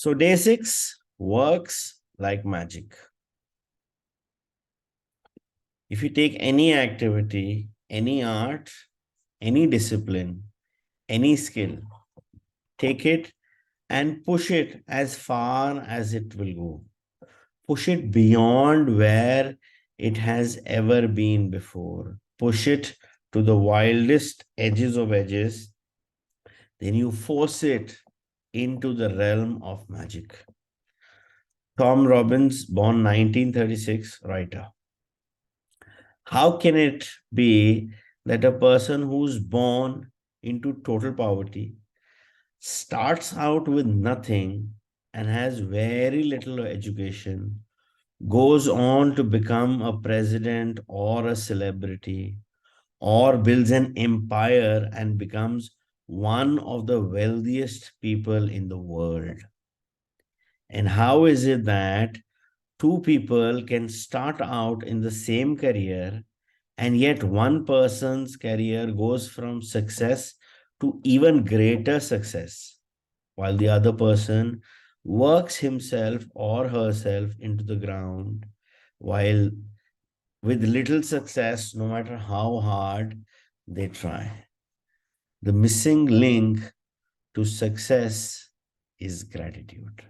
So day 6 works like magic. If you take any activity, any art, any discipline, any skill, take it and push it as far as it will go. Push it beyond where it has ever been before. Push it to the wildest edges of edges. Then you force it into the realm of magic. Tom Robbins, born 1936, writer. How can it be that a person who's born into total poverty starts out with nothing and has very little education, goes on to become a president or a celebrity, or builds an empire and becomes one of the wealthiest people in the world? And how is it that two people can start out in the same career, and yet one person's career goes from success to even greater success, while the other person works himself or herself into the ground, while with little success, no matter how hard they try? The missing link to success is gratitude.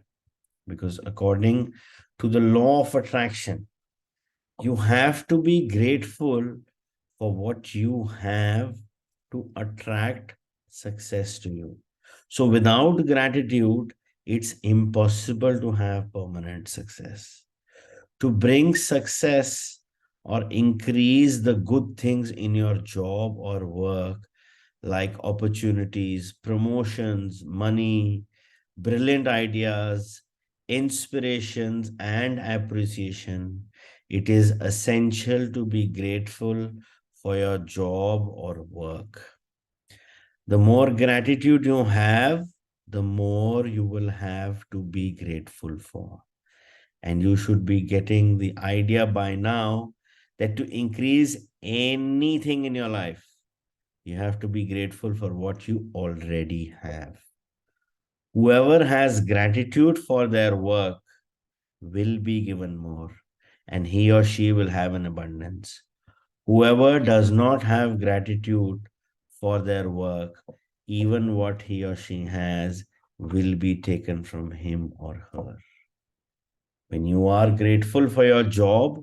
Because according to the law of attraction, you have to be grateful for what you have to attract success to you. So without gratitude, it's impossible to have permanent success. To bring success or increase the good things in your job or work, like opportunities, promotions, money, brilliant ideas, inspirations, and appreciation, it is essential to be grateful for your job or work. The more gratitude you have, the more you will have to be grateful for. And you should be getting the idea by now that to increase anything in your life, you have to be grateful for what you already have. Whoever has gratitude for their work will be given more, and he or she will have an abundance. Whoever does not have gratitude for their work, even what he or she has will be taken from him or her. When you are grateful for your job,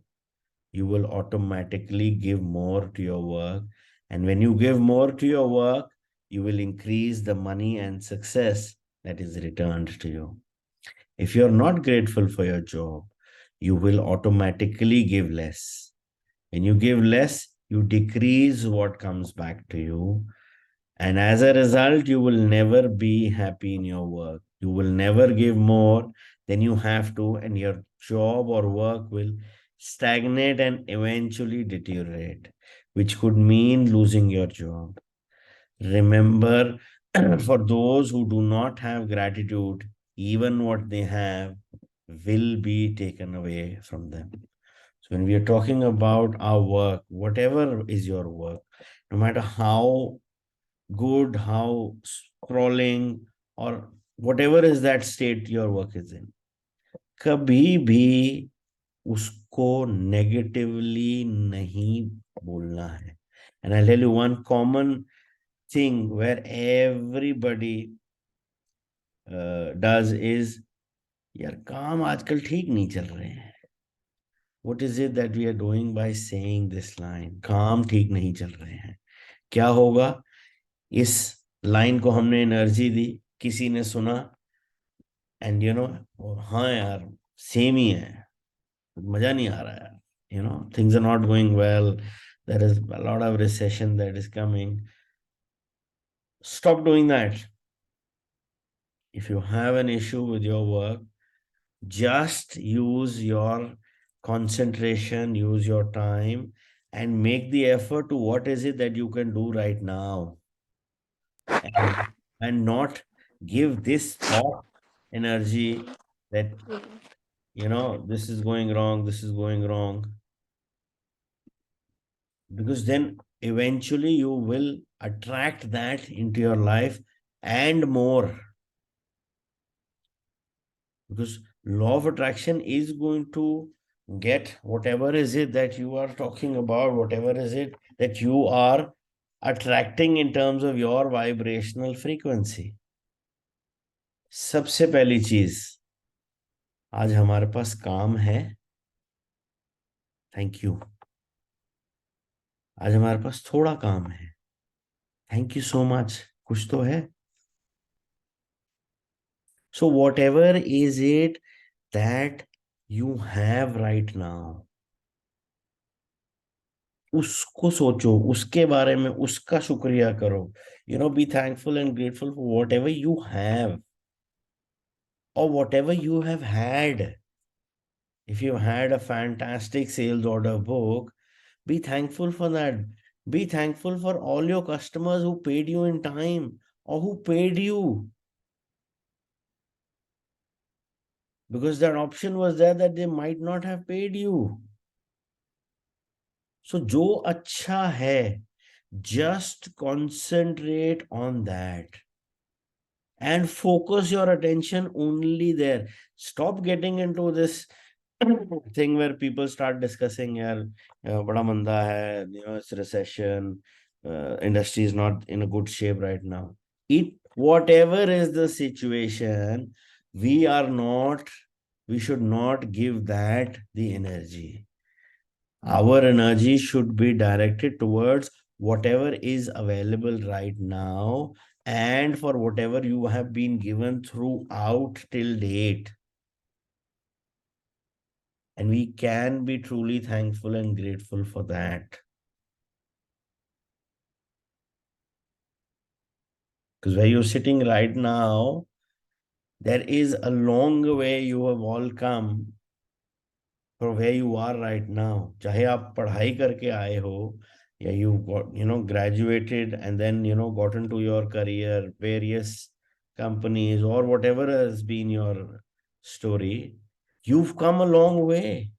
you will automatically give more to your work. And when you give more to your work, you will increase the money and success that is returned to you. If you're not grateful for your job, you will automatically give less. When you give less, you decrease what comes back to you. And as a result, you will never be happy in your work. You will never give more than you have to, and your job or work will stagnate and eventually deteriorate, which could mean losing your job. Remember, for those who do not have gratitude, even what they have will be taken away from them. So, when we are talking about our work, whatever is your work, no matter how good, how sprawling, or whatever is that state your work is in, कभी भी उसको negatively नहीं बोलना है. And I'll tell you one common thing where everybody does is, यार काम आजकल ठीक नहीं चल रहे हैं. What is it that we are doing by saying this line? काम ठीक नहीं चल रहे हैं. क्या होगा? इस लाइन को हमने एनर्जी दी, किसी ने सुना, एंड हाँ यार सेम ही है, मजा नहीं आ रहा है, things are not going well, there is a lot of recession that is coming. Stop doing that. If you have an issue with your work, just use your concentration, use your time, and make the effort to what is it that you can do right now, and not give this thought energy that this is going wrong, this is going wrong, because then eventually you will attract that into your life and more. because law of attraction is going to get whatever is it that you are talking about, whatever is it that you are attracting in terms of your vibrational frequency. सबसे पहली चीज, आज हमारे पास काम है, thank you. आज हमारे पास थोड़ा काम है, थैंक यू सो मच, कुछ तो है. So whatever is it that you have right now, उसको सोचो, उसके बारे में, उसका शुक्रिया करो. Be thankful and grateful for whatever you have or whatever you have had. If you had a fantastic sales order book, be thankful for that. Be thankful for all your customers who paid you in time or who paid you. Because that option was there that they might not have paid you. So, जो अच्छा है, just concentrate on that and focus your attention only there. Stop getting into this thing where people start discussing, yaar, bada manda hai, it's recession, industry is not in a good shape right now. Whatever is the situation, we should not give that the energy. Our energy should be directed towards whatever is available right now and for whatever you have been given throughout till date. And we can be truly thankful and grateful for that. Because where you're sitting right now, there is a long way you have all come from where you are right now. चाहे आप पढ़ाई करके आए हो, या you got, graduated and then, got into your career, various companies or whatever has been your story, you've come a long way.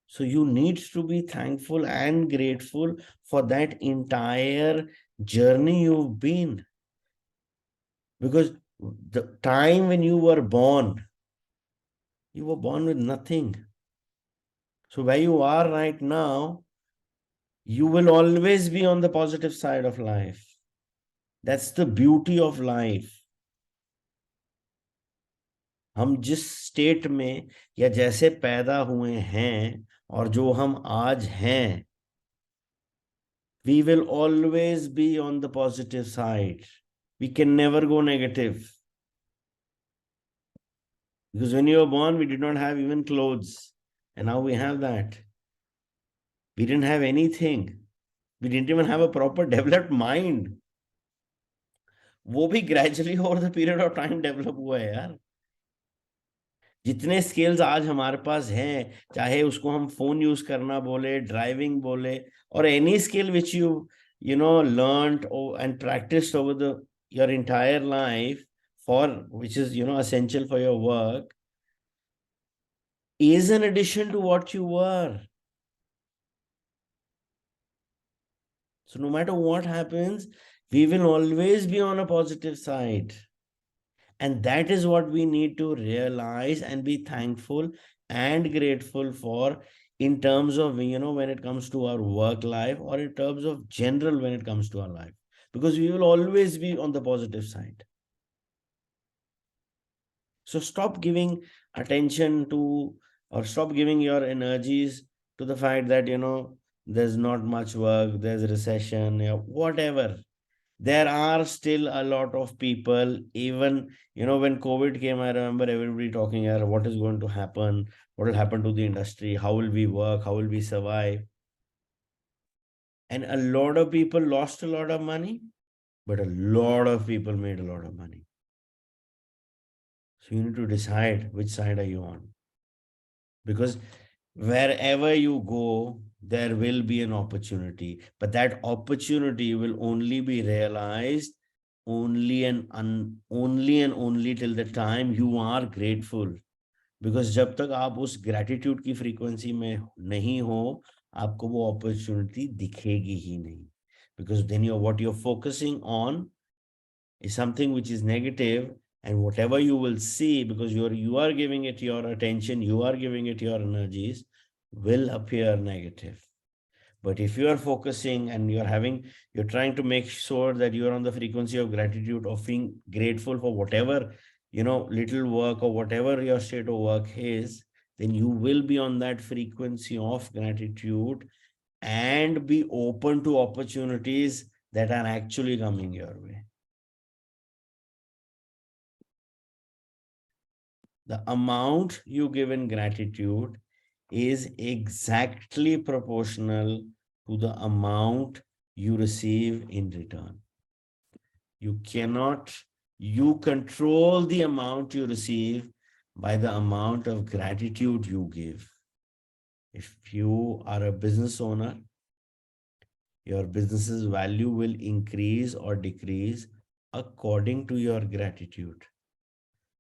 So you need to be thankful and grateful for that entire journey you've been. Because the time when you were born with nothing. So where you are right now, you will always be on the positive side of life. That's the beauty of life. हम जिस state में या जैसे पैदा हुए हैं और जो हम आज हैं, we will always be on the positive side. We can never go negative. Because when you were born, we did not have even clothes. And now we have that. We didn't have anything. We didn't even have a proper developed mind. वो भी gradually over the period of time develop हुआ है यार. जितने skills आज हमारे पास हैं, चाहे उसको हम फोन यूज करना बोले, ड्राइविंग बोले, और any skill which learned and practiced over your entire life, for which is essential for your work, is an addition to what you were. So no matter what happens, we will always be on a positive side. And that is what we need to realize and be thankful and grateful for in terms of, when it comes to our work life, or in terms of general when it comes to our life, because we will always be on the positive side. So stop giving attention to, or stop giving your energies to the fact that, there's not much work, there's a recession, whatever. There are still a lot of people, even, when COVID came, I remember everybody talking, what is going to happen? What will happen to the industry? How will we work? How will we survive? And a lot of people lost a lot of money, but a lot of people made a lot of money. So you need to decide which side are you on. Because wherever you go, there will be an opportunity, but that opportunity will only be realized only and only till the time you are grateful. Because जब तक आप उस gratitude की frequency में नहीं हो, आपको वो opportunity दिखेगी ही नहीं. Because then what you're focusing on is something which is negative, And whatever you will see, because you are giving it your attention, you are giving it your energies, will appear negative. But if you are focusing and you're trying to make sure that you're on the frequency of gratitude, of being grateful for whatever, little work or whatever your state of work is, then you will be on that frequency of gratitude and be open to opportunities that are actually coming your way. The amount you give in gratitude is exactly proportional to the amount you receive in return. You control the amount you receive by the amount of gratitude you give. If you are a business owner, your business's value will increase or decrease according to your gratitude.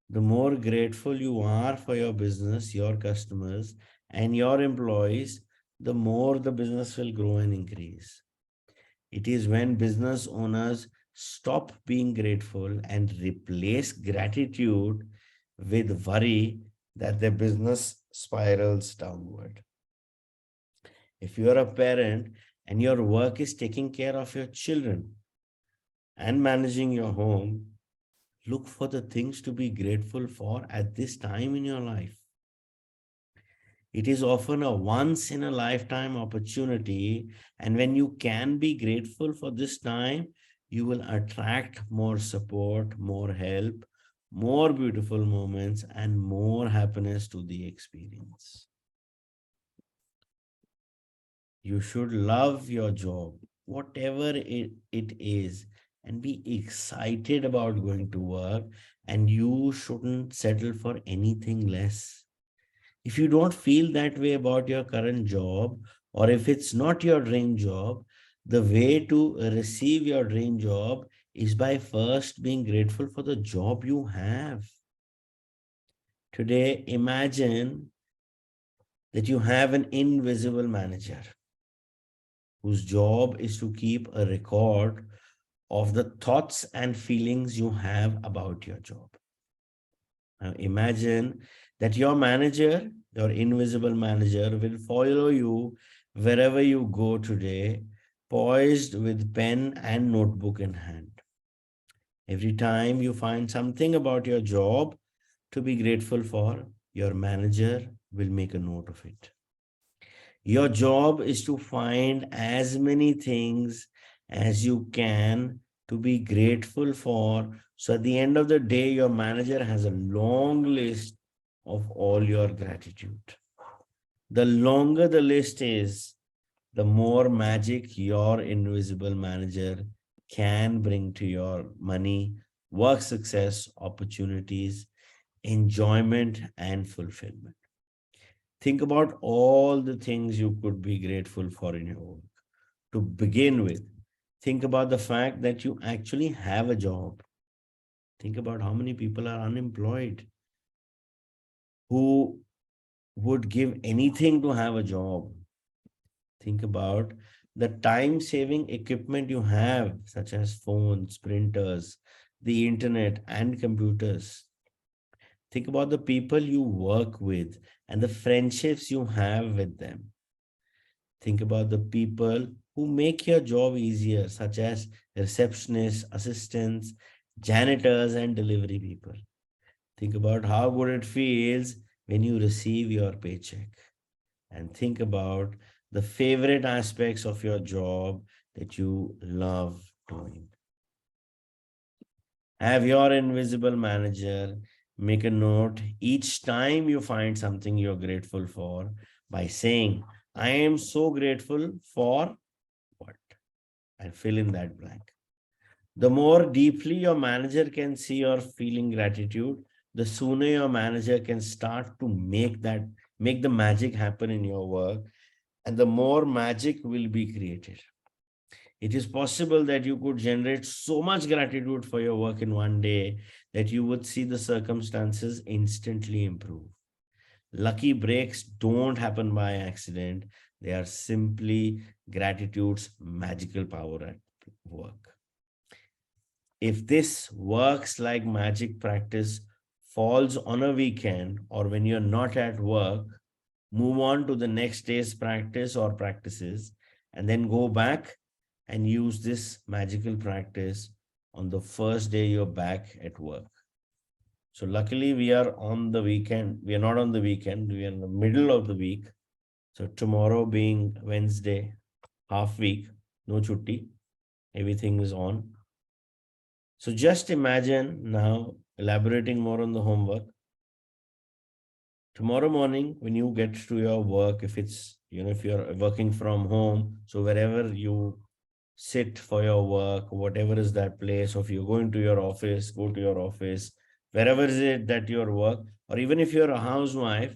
The more grateful you are for your business, your customers, and your employees, the more the business will grow and increase. It is when business owners stop being grateful and replace gratitude with worry that their business spirals downward. If you are a parent and your work is taking care of your children and managing your home, look for the things to be grateful for at this time in your life. It is often a once in a lifetime opportunity. And when you can be grateful for this time, you will attract more support, more help, more beautiful moments, and more happiness to the experience. You should love your job, whatever it is, and be excited about going to work. And you shouldn't settle for anything less. If you don't feel that way about your current job, or if it's not your dream job, the way to receive your dream job is by first being grateful for the job you have. Today, imagine that you have an invisible manager whose job is to keep a record of the thoughts and feelings you have about your job. Now imagine that your manager, your invisible manager, will follow you wherever you go today, poised with pen and notebook in hand. Every time you find something about your job to be grateful for, your manager will make a note of it. Your job is to find as many things as you can to be grateful for. So at the end of the day, your manager has a long list of all your gratitude. The longer the list is, the more magic your invisible manager can bring to your money, work success, opportunities, enjoyment, and fulfillment. Think about all the things you could be grateful for in your work. To begin with, think about the fact that you actually have a job. Think about how many people are unemployed who would give anything to have a job. Think about the time saving equipment you have, such as phones, printers, the internet, and computers. Think about the people you work with and the friendships you have with them. Think about the people who make your job easier, such as receptionists, assistants, janitors, and delivery people. Think about how good it feels when you receive your paycheck. And think about the favorite aspects of your job that you love doing. Have your invisible manager make a note each time you find something you're grateful for by saying, I am so grateful for what? And fill in that blank. The more deeply your manager can see your feeling gratitude, the sooner your manager can start to make the magic happen in your work, and the more magic will be created. It is possible that you could generate so much gratitude for your work in one day that you would see the circumstances instantly improve. Lucky breaks don't happen by accident. They are simply gratitude's magical power at work. If this works like magic practice falls on a weekend or when you're not at work, move on to the next day's practice or practices, and then go back and use this magical practice on the first day you're back at work. So luckily we are on the weekend. We are not on the weekend. We are in the middle of the week. So tomorrow being Wednesday, half week, no chutti, everything is on. So just imagine now, elaborating more on the homework. Tomorrow morning, when you get to your work, if it's, if you're working from home, so wherever you sit for your work, whatever is that place, or if you're going to your office, go to your office, wherever is it that your work, or even if you're a housewife,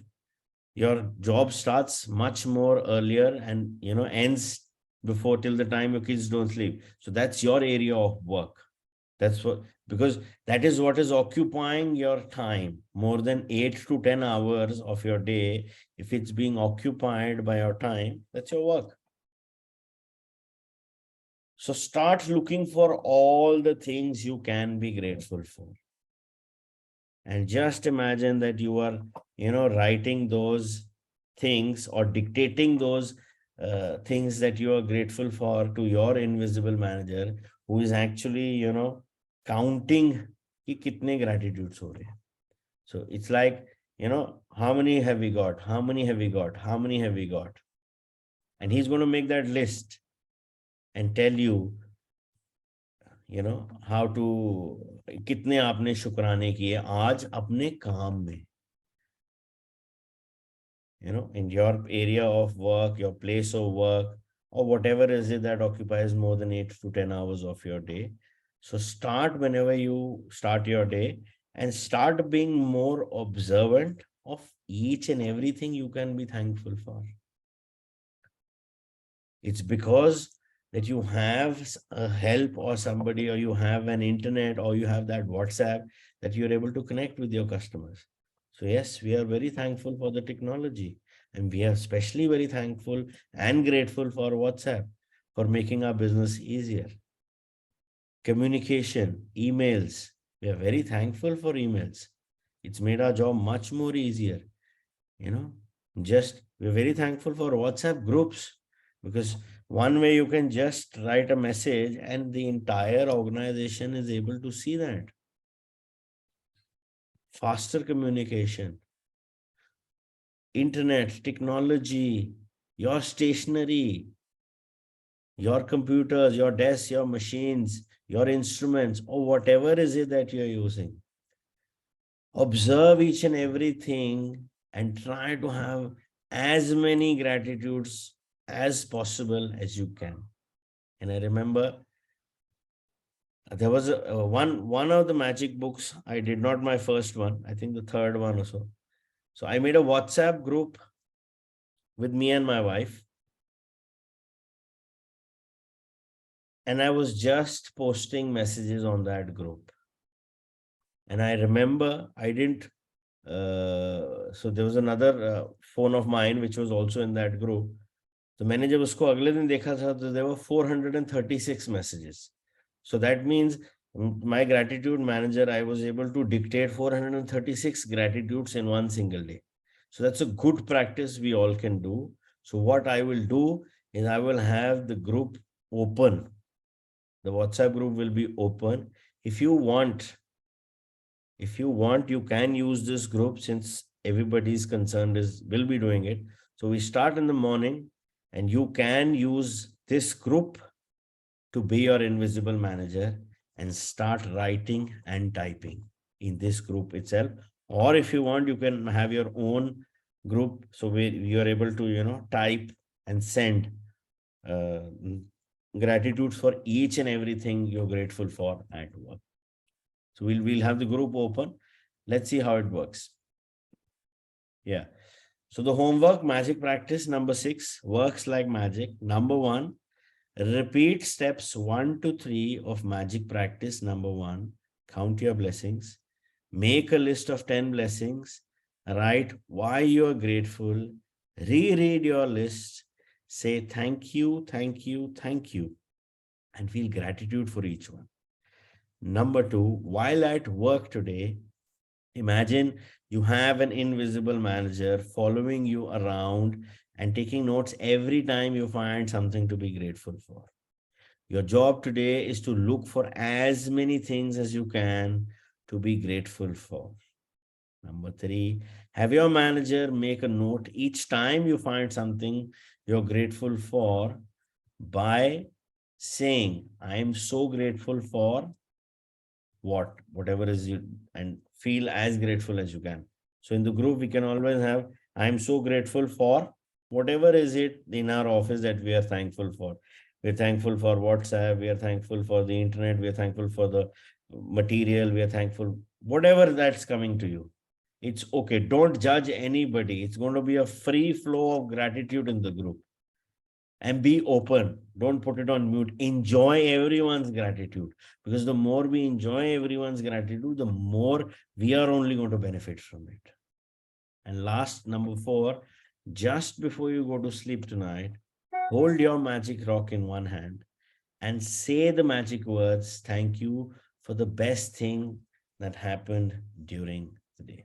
your job starts much more earlier and ends before till the time your kids don't sleep. So that's your area of work. That's what, because that is what is occupying your time more than 8 to 10 hours of your day. If it's being occupied by your time, that's your work. So start looking for all the things you can be grateful for. And just imagine that you are, writing those things or dictating those things that you are grateful for to your invisible manager, who is actually, counting ki kitne gratitudes ho rahe hain. So it's like, how many have we got? How many have we got? How many have we got? And he's going to make that list and tell you, how to, कितने आपने शुक्राने किए आज अपने काम में, in your area of work, your place of work, or whatever is it that occupies more than 8 to 10 hours of your day. So start whenever you start your day and start being more observant of each and everything you can be thankful for. It's because that you have a help or somebody, or you have an internet, or you have that WhatsApp, that you're able to connect with your customers. So yes, we are very thankful for the technology, and we are especially very thankful and grateful for WhatsApp for making our business easier. Communication, emails, we are very thankful for emails. It's made our job much more easier. Just we're very thankful for WhatsApp groups, because one way you can just write a message and the entire organization is able to see that. Faster communication, internet, technology, your stationery, your computers, your desks, your machines, your instruments, or whatever is it that you're using. Observe each and everything and try to have as many gratitudes as possible as you can. And I remember there was one of the magic books. I did not my first one, I think the third one or so. So I made a WhatsApp group with me and my wife, and I was just posting messages on that group. And I remember I didn't so there was another phone of mine which was also in that group. तो मैंने जब उसको अगले दिन देखा था तो there were 436 messages. So that means my gratitude manager, I was able to dictate 436 gratitudes in one single day. So that's a good practice we all can do. So what I will do is I will have the group open. The WhatsApp group will be open. If you want, you can use this group, since everybody's concerned will be doing it. So we start in the morning, and you can use this group to be your invisible manager and start writing and typing in this group itself. Or if you want, you can have your own group, so where you are able to type and send uh, gratitudes for each and everything you're grateful for at work. So we'll have the group open. Let's see how it works. Yeah. So the homework magic practice number 6 works like magic. Number 1, repeat steps 1 to 3 of magic practice number 1. Count your blessings. Make a list of 10 blessings. Write why you are grateful. Reread your list. Say thank you, thank you, thank you, and feel gratitude for each one. Number two, while at work today, imagine you have an invisible manager following you around and taking notes every time you find something to be grateful for. Your job today is to look for as many things as you can to be grateful for. Number three, have your manager make a note each time you find something you're grateful for by saying, I am so grateful for whatever is you, and feel as grateful as you can. So in the group, we can always have, I am so grateful for whatever is it in our office that we are thankful for. We're thankful for WhatsApp, we are thankful for the internet, we are thankful for the material, we are thankful, whatever that's coming to you. It's okay. Don't judge anybody. It's going to be a free flow of gratitude in the group, and be open. Don't put it on mute. Enjoy everyone's gratitude, because the more we enjoy everyone's gratitude, the more we are only going to benefit from it. And last, number four, just before you go to sleep tonight, hold your magic rock in one hand and say the magic words, thank you for the best thing that happened during the day.